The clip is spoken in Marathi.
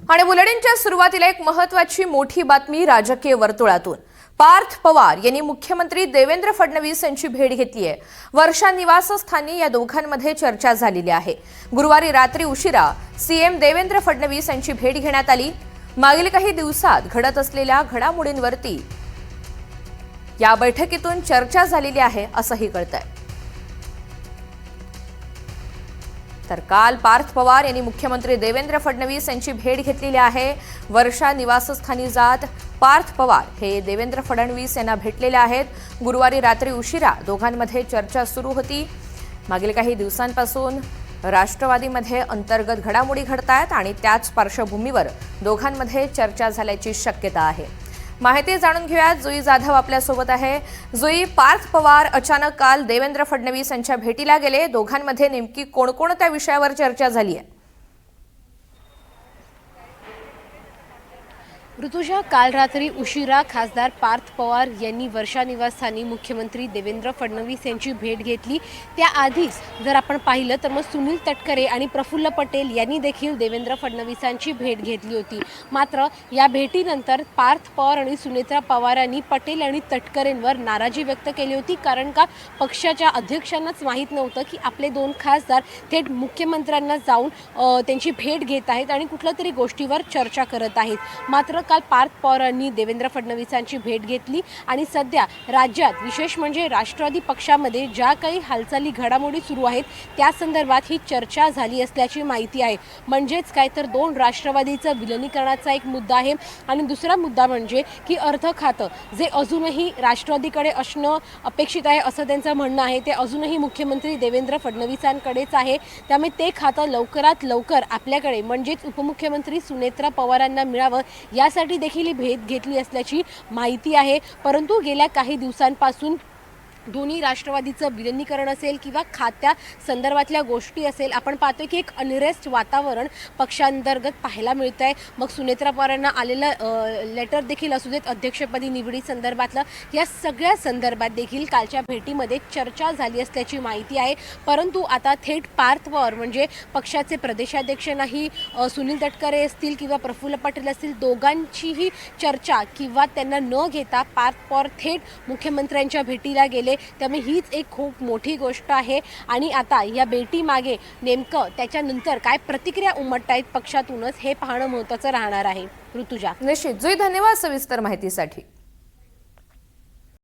आणि बुलेटिनच्या सुरुवातीला एक महत्त्वाची मोठी बातमी राजकीय वर्तुळातून। पार्थ पवार यांनी मुख्यमंत्री देवेंद्र फडणवीस यांची भेट घेतली आहे। वर्षा निवासस्थानी या दोघांमध्ये चर्चा झालेली आहे। गुरुवारी रात्री उशिरा सीएम देवेंद्र फडणवीस यांची भेट घेण्यात आली। मागील काही दिवसात घडत असलेल्या घडामोडींवरती या बैठकीतून चर्चा झालेली आहे असंही कळतंय। तर काल पार्थ पवार यांनी मुख्यमंत्री देवेंद्र फडणवीस यांची भेट घेतलेली आहे। वर्षा निवासस्थानी जात पार्थ पवार हे देवेंद्र फडणवीस यांना भेटलेले आहेत। गुरुवारी रात्री उशिरा दोघांमध्ये चर्चा सुरू होती। मागील काही दिवसांपासून राष्ट्रवादीमध्ये अंतर्गत घडामोडी घडतायत आणि त्याच पार्श्वभूमीवर दोघांमध्ये चर्चा झाल्याची शक्यता आहे। माहिती जाणून घेऊया, जुई जाधव आपल्या सोबत आहे। जुई, पार्थ पवार अचानक काल देवेंद्र फडणवीस यांच्या भेटीला गेले, दोघांमध्ये नेमकी कोणकोणत्या विषयावर चर्चा झाली आहे? ऋतुजा, काल रात्री उशिरा खासदार पार्थ पवार यांनी वर्षा निवासस्थानी मुख्यमंत्री देवेंद्र फडणवीस यांची भेट घेतली। त्याआधीच जर आपण पाहिलं तर मग सुनील तटकरे आणि प्रफुल्ल पटेल यांनी देखील देवेंद्र फडणवीसांची भेट घेतली होती। मात्र या भेटीनंतर पार्थ पवार आणि सुनेत्रा पवारांनी पटेल आणि तटकरेंवर नाराजी व्यक्त केली होती, कारण का पक्षाच्या अध्यक्षांनाच माहीत नव्हतं की आपले दोन खासदार थेट मुख्यमंत्र्यांना जाऊन त्यांची भेट घेत आहेत आणि कुठल्या तरी गोष्टीवर चर्चा करत आहेत। मात्र काल पार्थ पवारांनी देवेंद्र फडणवीसांची भेट घेतली आणि सध्या राज्यात विशेष म्हणजे राष्ट्रवादी पक्षामध्ये ज्या काही हालचाली घडामोडी सुरू आहेत त्या संदर्भात ही चर्चा झाली असल्याची माहिती आहे। म्हणजेच काय तर दोन राष्ट्रवादीचं विलिनीकरणाचा एक मुद्दा आहे आणि दुसरा मुद्दा म्हणजे की अर्थ खातं जे अजूनही राष्ट्रवादीकडे असणं अपेक्षित आहे असं त्यांचं म्हणणं आहे, ते अजूनही मुख्यमंत्री देवेंद्र फडणवीसांकडेच आहे। त्यामुळे ते खातं लवकरात लवकर आपल्याकडे म्हणजेच उपमुख्यमंत्री सुनेत्रा पवारांना मिळावं यासाठी देखील ही भेट घेतली असल्याची माहिती आहे। परंतु गेल्या काही दिवसांपासून दोन्ही राष्ट्रवादीचं विलिनीकरण असेल किंवा खात्या संदर्भातल्या गोष्टी असेल, आपण पाहतोय की एक अनरेस्ट वातावरण पक्षांतर्गत पाहायला मिळत आहे। मग सुनेत्रा पवारांना आलेलं लेटर देखील असू देत अध्यक्षपदी निवडी संदर्भातलं, या सगळ्या संदर्भात देखील कालच्या भेटीमध्ये चर्चा झाली असल्याची माहिती आहे। परंतु आता थेट पार्थ पवार म्हणजे पक्षाचे प्रदेशाध्यक्ष नाही सुनील तटकरे असतील किंवा प्रफुल्ल पटेल असतील, दोघांचीही चर्चा किंवा त्यांना न घेता पार्थ पवार थेट मुख्यमंत्र्यांच्या भेटीला गेले। त्यामुळे हीच एक खूप मोठी गोष्ट आहे आणि आता या भेटीमागे नेमकं त्याच्यानंतर काय प्रतिक्रिया उमटतायत पक्षातूनच हे पाहणं महत्त्वाचं राहणार आहे। ऋतुजा, निश्चित जुई, धन्यवाद सविस्तर माहितीसाठी।